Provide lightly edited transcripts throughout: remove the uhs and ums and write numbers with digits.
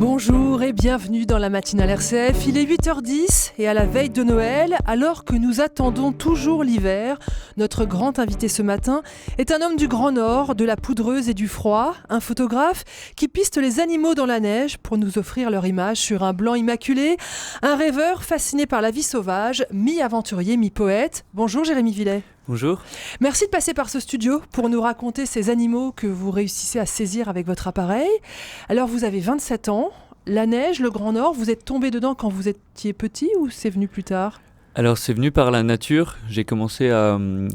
Bonjour et bienvenue dans la matinale RCF. Il est 8h10 et à la veille de Noël, alors que nous attendons toujours l'hiver, notre grand invité ce matin est un homme du Grand Nord, de la poudreuse et du froid, un photographe qui piste les animaux dans la neige pour nous offrir leur image sur un blanc immaculé, un rêveur fasciné par la vie sauvage, mi-aventurier, mi-poète. Bonjour Jérémy Villet. Bonjour. Merci de passer par ce studio pour nous raconter ces animaux que vous réussissez à saisir avec votre appareil. Alors vous avez 27 ans, la neige, le Grand Nord, vous êtes tombé dedans quand vous étiez petit ou c'est venu plus tard ? Alors c'est venu par la nature, je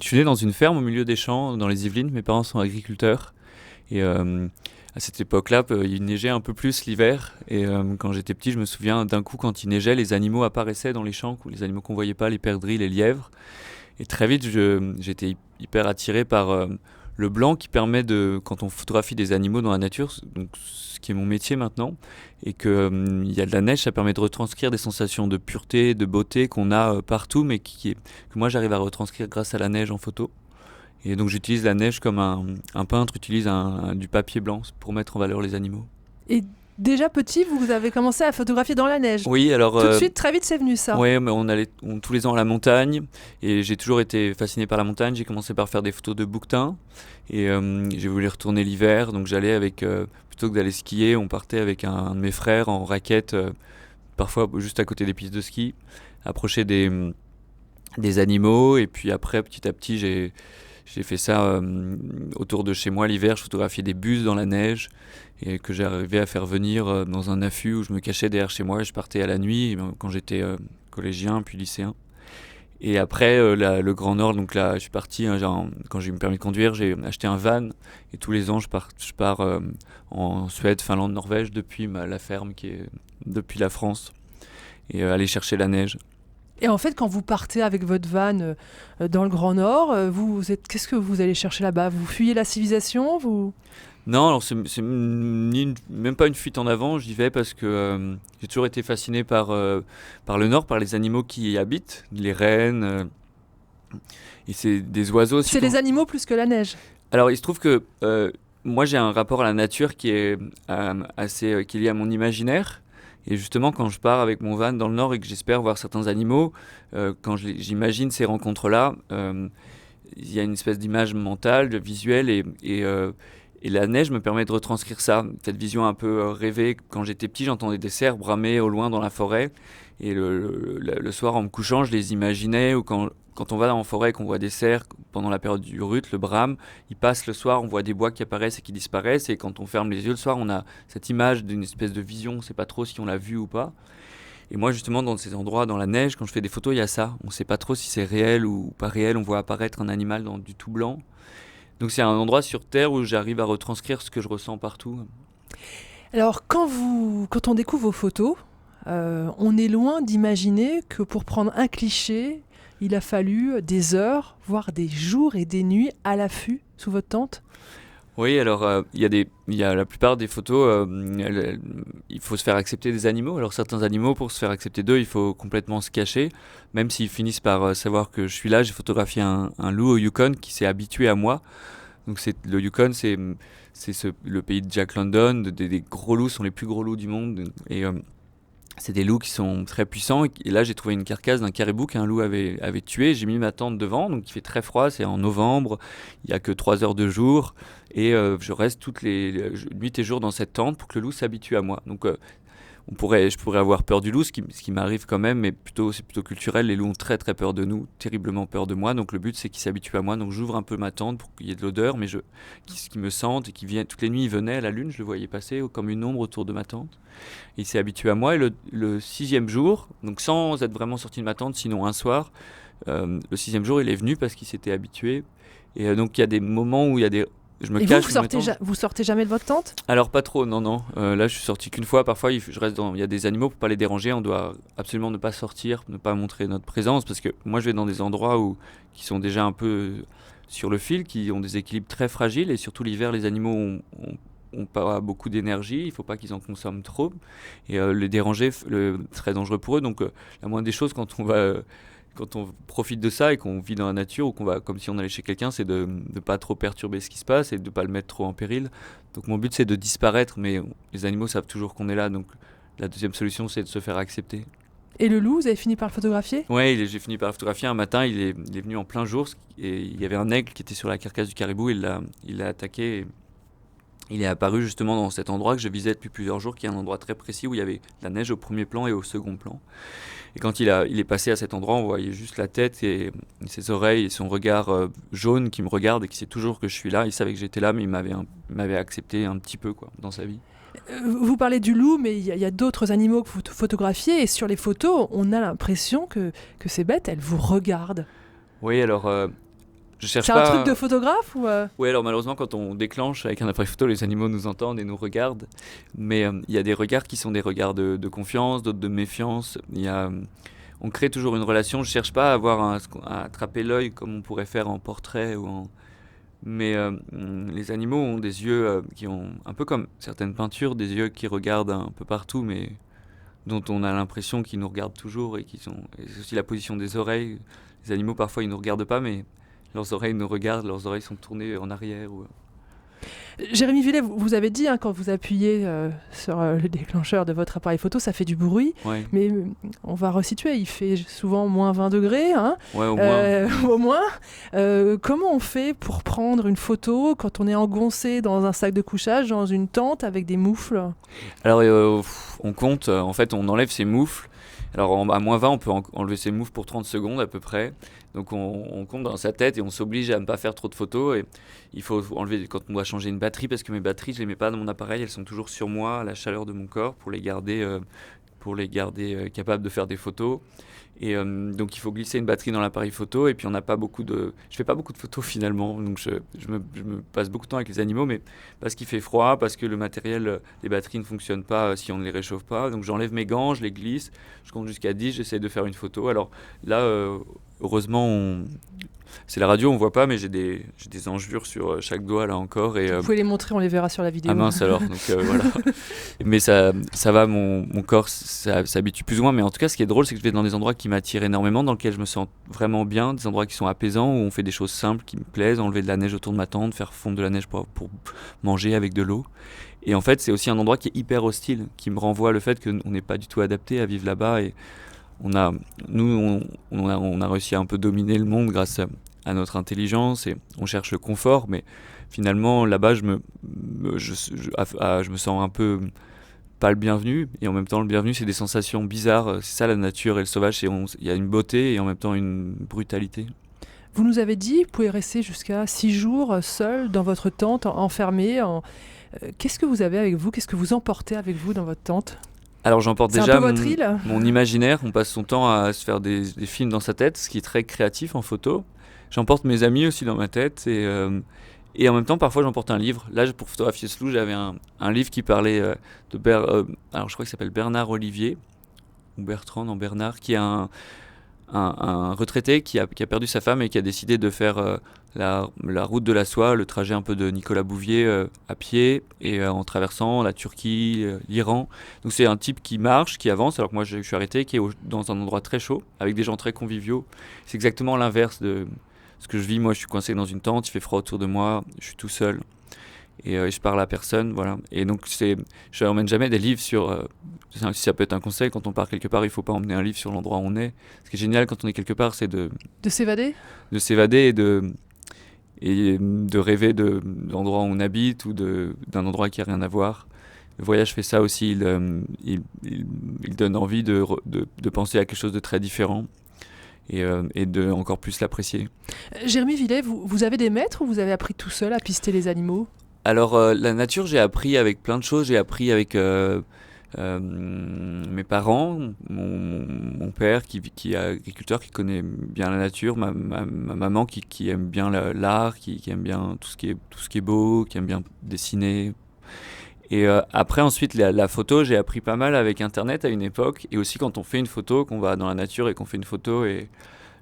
suis né dans une ferme au milieu des champs dans les Yvelines, mes parents sont agriculteurs et à cette époque-là, il neigeait un peu plus l'hiver et quand j'étais petit, je me souviens d'un coup quand il neigeait, les animaux apparaissaient dans les champs, les animaux qu'on voyait pas, les perdrix, les lièvres. Et très vite, j'étais hyper attiré par le blanc qui permet quand on photographie des animaux dans la nature, donc ce qui est mon métier maintenant, et qu'il y a de la neige, ça permet de retranscrire des sensations de pureté, de beauté qu'on a partout, mais que moi j'arrive à retranscrire grâce à la neige en photo. Et donc j'utilise la neige comme un peintre utilise du papier blanc pour mettre en valeur les animaux. Et déjà petit, vous avez commencé à photographier dans la neige. Oui, alors... Tout de suite, très vite, c'est venu ça. Oui, mais on allait tous les ans à la montagne et j'ai toujours été fasciné par la montagne. J'ai commencé par faire des photos de bouquetins et j'ai voulu retourner l'hiver. Donc j'allais plutôt que d'aller skier, on partait avec un de mes frères en raquette, parfois juste à côté des pistes de ski, approcher des animaux. Et puis après, petit à petit, j'ai fait ça autour de chez moi l'hiver. Je photographiais des bus dans la neige et que j'arrivais à faire venir dans un affût où je me cachais derrière chez moi et je partais à la nuit quand j'étais collégien puis lycéen. Et après le Grand Nord, donc là je suis parti, quand j'ai eu mon permis de conduire, j'ai acheté un van et tous les ans je pars en Suède, Finlande, Norvège depuis la ferme qui est depuis la France et aller chercher la neige. Et en fait, quand vous partez avec votre van dans le Grand Nord, qu'est-ce que vous allez chercher là-bas ? Vous fuyez la civilisation ? Non, alors c'est même pas une fuite en avant, j'y vais parce que j'ai toujours été fasciné par le Nord, par les animaux qui y habitent, les rennes, et c'est des oiseaux aussi. C'est les animaux plus que la neige. Alors il se trouve que moi j'ai un rapport à la nature qui est qui est lié à mon imaginaire. Et justement, quand je pars avec mon van dans le Nord et que j'espère voir certains animaux, quand j'imagine ces rencontres-là, il y a une espèce d'image mentale, de visuelle, et la neige me permet de retranscrire ça. Cette vision un peu rêvée. Quand j'étais petit, j'entendais des cerfs bramer au loin dans la forêt. Et le soir, en me couchant, je les imaginais. Ou quand on va en forêt, qu'on voit des cerfs, pendant la période du rut, le brame, ils passent le soir, on voit des bois qui apparaissent et qui disparaissent. Et quand on ferme les yeux le soir, on a cette image d'une espèce de vision. On ne sait pas trop si on l'a vu ou pas. Et moi, justement, dans ces endroits, dans la neige, quand je fais des photos, il y a ça. On ne sait pas trop si c'est réel ou pas réel. On voit apparaître un animal dans du tout blanc. Donc c'est un endroit sur Terre où j'arrive à retranscrire ce que je ressens partout. Alors quand on découvre vos photos, on est loin d'imaginer que pour prendre un cliché, il a fallu des heures, voire des jours et des nuits à l'affût sous votre tente. Oui, alors il y a la plupart des photos, il faut se faire accepter des animaux. Alors certains animaux, pour se faire accepter d'eux, il faut complètement se cacher. Même s'ils finissent par savoir que je suis là, j'ai photographié un loup au Yukon qui s'est habitué à moi. Donc le Yukon, c'est le pays de Jack London, des gros loups, sont les plus gros loups du monde. Et c'est des loups qui sont très puissants. Et là, j'ai trouvé une carcasse d'un caribou qu'un loup avait tué. J'ai mis ma tente devant, donc il fait très froid. C'est en novembre, il n'y a que 3 heures de jour. Et je reste toutes les nuits et jours dans cette tente pour que le loup s'habitue à moi. Donc je pourrais avoir peur du loup, ce qui m'arrive quand même, mais c'est plutôt culturel. Les loups ont très très peur de nous, terriblement peur de moi. Donc le but, c'est qu'ils s'habituent à moi. Donc j'ouvre un peu ma tente pour qu'il y ait de l'odeur, mais qu'ils me sentent et qu'ils viennent. Toutes les nuits, ils venaient à la lune, je le voyais passer comme une ombre autour de ma tente. Il s'est habitué à moi. Et le 6e jour, donc sans être vraiment sorti de ma tente, sinon un soir, le 6e jour, il est venu parce qu'il s'était habitué. Et donc il y a des moments où il y a des... Je me cache. Vous sortez jamais de votre tente ? Alors pas trop, non. Là, je suis sorti qu'une fois. Parfois, il y a des animaux pour pas les déranger. On doit absolument ne pas sortir, ne pas montrer notre présence, parce que moi, je vais dans des endroits qui sont déjà un peu sur le fil, qui ont des équilibres très fragiles, et surtout l'hiver, les animaux ont pas beaucoup d'énergie. Il faut pas qu'ils en consomment trop, et les déranger, très dangereux pour eux. Donc, la moindre des choses quand on va quand on profite de ça et qu'on vit dans la nature ou qu'on va comme si on allait chez quelqu'un, c'est de ne pas trop perturber ce qui se passe et de ne pas le mettre trop en péril. Donc mon but c'est de disparaître, mais les animaux savent toujours qu'on est là, donc la deuxième solution c'est de se faire accepter. Et le loup, vous avez fini par le photographier ? Ouais, j'ai fini par le photographier. Un matin, il est venu en plein jour et il y avait un aigle qui était sur la carcasse du caribou, il l'a attaqué. Et il est apparu justement dans cet endroit que je visais depuis plusieurs jours, qui est un endroit très précis où il y avait de la neige au premier plan et au second plan. Et quand il est passé à cet endroit, on voyait juste la tête et ses oreilles et son regard jaune qui me regarde et qui sait toujours que je suis là. Il savait que j'étais là, mais il m'avait accepté un petit peu dans sa vie. Vous parlez du loup, mais il y a d'autres animaux que vous photographiez et sur les photos, on a l'impression que ces bêtes, elles vous regardent. Oui, alors... je cherche c'est pas... un truc de photographe ou Oui, alors malheureusement, quand on déclenche avec un appareil photo, les animaux nous entendent et nous regardent. Mais il y a des regards qui sont des regards de confiance, d'autres de méfiance. On crée toujours une relation. Je cherche pas à attraper l'œil comme on pourrait faire en portrait Mais les animaux ont des yeux qui ont, un peu comme certaines peintures, des yeux qui regardent un peu partout, mais dont on a l'impression qu'ils nous regardent toujours. Et c'est aussi la position des oreilles. Les animaux, parfois, ils ne nous regardent pas, mais leurs oreilles nous regardent, leurs oreilles sont tournées en arrière. Jérémy Villet, vous avez dit, quand vous appuyez sur le déclencheur de votre appareil photo, ça fait du bruit. Ouais. Mais on va resituer, il fait souvent moins 20 degrés. Hein, ouais, au moins. Au moins. Comment on fait pour prendre une photo quand on est engoncé dans un sac de couchage, dans une tente avec des moufles ? Alors, on compte, en fait, on enlève ses moufles. Alors, à moins 20, on peut enlever ses moufles pour 30 secondes à peu près. Donc, on compte dans sa tête et on s'oblige à ne pas faire trop de photos. Et il faut enlever quand on doit changer une batterie, parce que mes batteries, je ne les mets pas dans mon appareil. Elles sont toujours sur moi, à la chaleur de mon corps, pour les garder capables de faire des photos. Et donc, il faut glisser une batterie dans l'appareil photo. Et puis, je fais pas beaucoup de photos finalement. Donc, je me passe beaucoup de temps avec les animaux, mais parce qu'il fait froid, parce que le matériel, les batteries ne fonctionnent pas si on ne les réchauffe pas. Donc, j'enlève mes gants, je les glisse, je compte jusqu'à 10, j'essaie de faire une photo. Alors là, heureusement, c'est la radio, on voit pas, mais j'ai des engelures sur chaque doigt là encore. Et, vous pouvez les montrer, on les verra sur la vidéo. Ah mince alors, donc voilà. Mais ça va, mon corps s'habitue plus ou moins. Mais en tout cas, ce qui est drôle, c'est que je vais dans des endroits qui m'attirent énormément, dans lesquels je me sens vraiment bien, des endroits qui sont apaisants, où on fait des choses simples qui me plaisent, enlever de la neige autour de ma tente, faire fondre de la neige pour manger avec de l'eau. Et en fait, c'est aussi un endroit qui est hyper hostile, qui me renvoie le fait qu'on n'est pas du tout adapté à vivre là-bas. Et on a réussi à un peu dominer le monde grâce à notre intelligence et on cherche le confort, mais finalement là-bas je me sens un peu pas le bienvenu, et en même temps le bienvenu, c'est des sensations bizarres. C'est ça la nature et le sauvage, il y a une beauté et en même temps une brutalité. Vous nous avez dit, vous pouvez rester jusqu'à 6 jours seul dans votre tente, enfermé. Qu'est-ce que vous avez avec vous ? Qu'est-ce que vous emportez avec vous dans votre tente ? Alors j'emporte déjà mon imaginaire. On passe son temps à se faire des films dans sa tête, ce qui est très créatif en photo. J'emporte mes amis aussi dans ma tête et en même temps parfois j'emporte un livre. Là pour photographier ce loup, j'avais un livre qui parlait alors je crois qu'il s'appelle Bernard Olivier ou Bertrand, non Bernard, qui est un retraité qui a perdu sa femme et qui a décidé de faire la route de la soie, le trajet un peu de Nicolas Bouvier à pied et en traversant la Turquie, l'Iran. Donc c'est un type qui marche, qui avance, alors que moi je suis arrêté, qui est dans un endroit très chaud, avec des gens très conviviaux. C'est exactement l'inverse de ce que je vis. Moi je suis coincé dans une tente, il fait froid autour de moi, je suis tout seul. Et je parle à personne, voilà. Et donc je n'emmène jamais des livres sur... si ça peut être un conseil, quand on part quelque part, il ne faut pas emmener un livre sur l'endroit où on est. Ce qui est génial quand on est quelque part, c'est de s'évader. De s'évader et de rêver d'endroits où on habite ou d'un endroit qui n'a rien à voir. Le voyage fait ça aussi, il donne envie de penser à quelque chose de très différent. Et de encore plus l'apprécier. Jérémy Villet, vous avez des maîtres ou vous avez appris tout seul à pister les animaux ? Alors la nature, j'ai appris avec plein de choses. J'ai appris avec mes parents, mon père qui est agriculteur, qui connaît bien la nature, ma maman qui aime bien l'art, qui aime bien tout ce qui est beau, qui aime bien dessiner. Et après ensuite la photo, j'ai appris pas mal avec internet à une époque, et aussi quand on fait une photo, qu'on va dans la nature et qu'on fait une photo et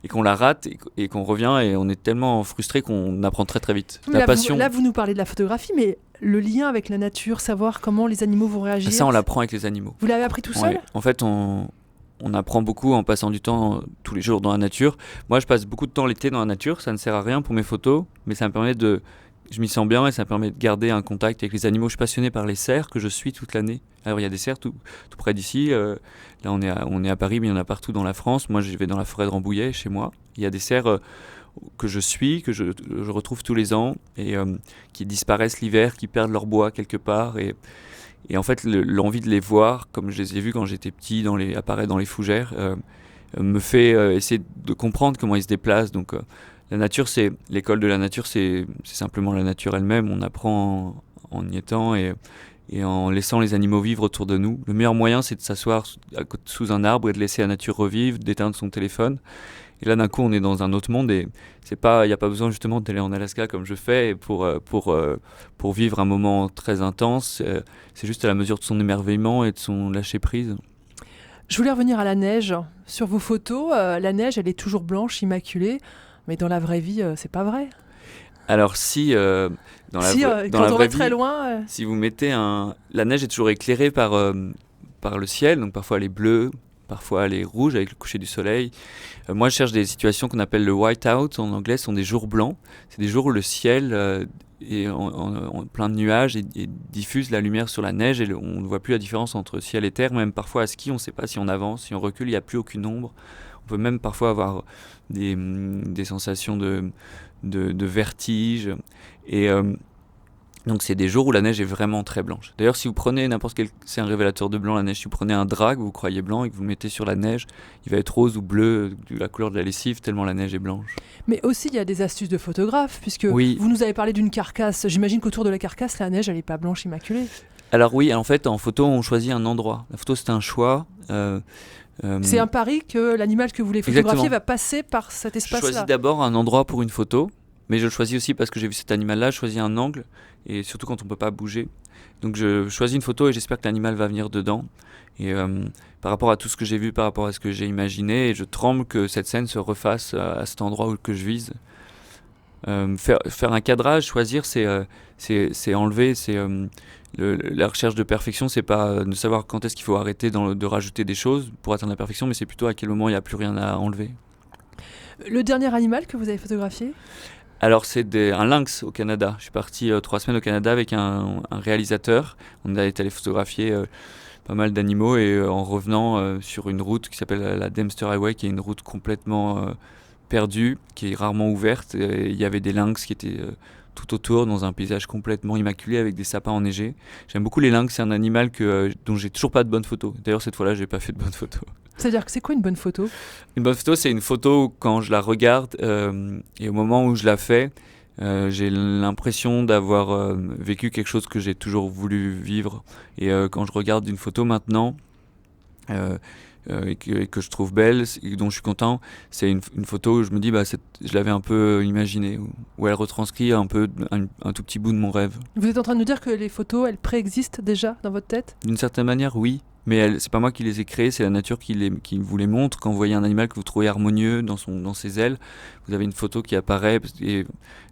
qu'on la rate et qu'on revient et on est tellement frustré qu'on apprend très très vite. Là vous nous parlez de la photographie, mais le lien avec la nature, savoir comment les animaux vont réagir. Ça on l'apprend avec les animaux. Vous l'avez appris tout seul ? En fait on on apprend beaucoup en passant du temps tous les jours dans la nature. Moi, je passe beaucoup de temps l'été dans la nature. Ça ne sert à rien pour mes photos, mais ça me permet je m'y sens bien et ça me permet de garder un contact avec les animaux. Je suis passionné par les cerfs que je suis toute l'année. Alors il y a des cerfs tout près d'ici. Là on est à Paris, mais il y en a partout dans la France. Moi je vais dans la forêt de Rambouillet chez moi. Il y a des cerfs que je suis, que je retrouve tous les ans et qui disparaissent l'hiver, qui perdent leur bois quelque part. Et en fait l'envie de les voir, comme je les ai vus quand j'étais petit apparaître dans les fougères, me fait essayer de comprendre comment ils se déplacent. Donc la nature, l'école de la nature, c'est simplement la nature elle-même. On apprend en y étant et en laissant les animaux vivre autour de nous. Le meilleur moyen, c'est de s'asseoir sous un arbre et de laisser la nature revivre, d'éteindre son téléphone. Et là, d'un coup, on est dans un autre monde et il n'y a pas besoin justement d'aller en Alaska comme je fais pour vivre un moment très intense. C'est juste à la mesure de son émerveillement et de son lâcher-prise. Je voulais revenir à la neige. Sur vos photos, la neige, elle est toujours blanche, immaculée. Mais dans la vraie vie, c'est pas vrai. Alors dans la vraie vie, très loin, si vous mettez la neige est toujours éclairée par le ciel, donc parfois elle est bleue, parfois elle est rouge avec le coucher du soleil. Moi je cherche des situations qu'on appelle le whiteout en anglais, ce sont des jours blancs. C'est des jours où le ciel est en plein de nuages et diffuse la lumière sur la neige et on ne voit plus la différence entre ciel et terre. Même parfois à ski, on ne sait pas si on avance, si on recule, il n'y a plus aucune ombre. On peut même parfois avoir des sensations de vertige. Et donc c'est des jours où la neige est vraiment très blanche. D'ailleurs, si vous prenez c'est un révélateur de blanc la neige, si vous prenez un drap que vous croyez blanc et que vous le mettez sur la neige, il va être rose ou bleu, de la couleur de la lessive, tellement la neige est blanche. Mais aussi, il y a des astuces de photographe, puisque oui. Vous nous avez parlé d'une carcasse. J'imagine qu'autour de la carcasse, la neige, elle n'est pas blanche immaculée. Alors oui, en fait, en photo, on choisit un endroit. La photo, c'est un choix. C'est un pari que l'animal que vous voulez photographier va passer par cet espace-là. Je choisis d'abord un endroit pour une photo, mais je le choisis aussi parce que j'ai vu cet animal-là, je choisis un angle, et surtout quand on ne peut pas bouger. Donc je choisis une photo et j'espère que l'animal va venir dedans. Et par rapport à tout ce que j'ai vu, par rapport à ce que j'ai imaginé, et je tremble que cette scène se refasse à cet endroit que je vise. Faire un cadrage, choisir, c'est enlever, la recherche de perfection, c'est pas de savoir quand est-ce qu'il faut arrêter de rajouter des choses pour atteindre la perfection, mais c'est plutôt à quel moment il n'y a plus rien à enlever. Le dernier animal que vous avez photographié ? Alors c'est un lynx au Canada. Je suis parti 3 semaines au Canada avec un réalisateur. On a été allé photographier pas mal d'animaux et en revenant sur une route qui s'appelle la Dempster Highway, qui est une route complètement perdue, qui est rarement ouverte. Il y avait des lynx qui étaient tout autour dans un paysage complètement immaculé avec des sapins enneigés. J'aime beaucoup les lynx, c'est un animal dont j'ai toujours pas de bonnes photos. D'ailleurs cette fois-là j'ai pas fait de bonnes photos. C'est-à-dire que c'est quoi une bonne photo ? Une bonne photo, c'est une photo où quand je la regarde et au moment où je la fais, j'ai l'impression d'avoir vécu quelque chose que j'ai toujours voulu vivre. Et quand je regarde une photo maintenant et que je trouve belle et dont je suis content, c'est une photo où je me dis je l'avais un peu imaginée, où elle retranscrit un tout petit bout de mon rêve. Vous êtes en train de nous dire que les photos, elles préexistent déjà dans votre tête ? D'une certaine manière, oui. Mais c'est pas moi qui les ai créées, c'est la nature qui vous les montre. Quand vous voyez un animal que vous trouvez harmonieux dans ses ailes, vous avez une photo qui apparaît et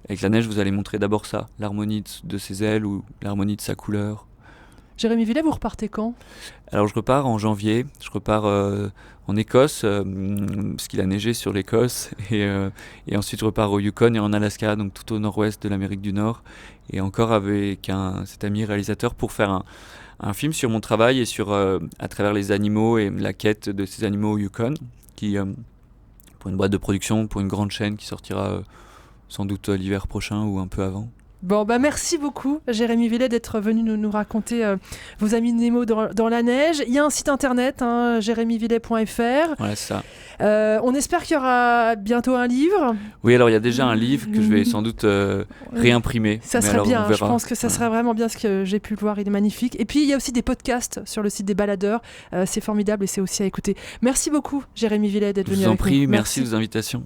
avec la neige, vous allez montrer d'abord ça, l'harmonie de ses ailes ou l'harmonie de sa couleur. Jérémy Villet, vous repartez quand ? Alors je repars en janvier, je repars en Écosse, parce qu'il a neigé sur l'Écosse, et ensuite je repars au Yukon et en Alaska, donc tout au nord-ouest de l'Amérique du Nord, et encore avec cet ami réalisateur pour faire un film sur mon travail et sur à travers les animaux et la quête de ces animaux au Yukon, qui pour une boîte de production, pour une grande chaîne qui sortira sans doute l'hiver prochain ou un peu avant. Bon, merci beaucoup, Jérémy Villet, d'être venu nous raconter vos amis Nemo dans la neige. Il y a un site internet, jérémyvillet.fr. Voilà, c'est ça. On espère qu'il y aura bientôt un livre. Oui, alors il y a déjà un livre que je vais sans doute réimprimer. Ça serait bien, je pense que ça serait vraiment bien, ce que j'ai pu le voir, il est magnifique. Et puis il y a aussi des podcasts sur le site des baladeurs, c'est formidable et c'est aussi à écouter. Merci beaucoup, Jérémy Villet, d'être venu avec nous. Je vous en prie, merci de vos invitations.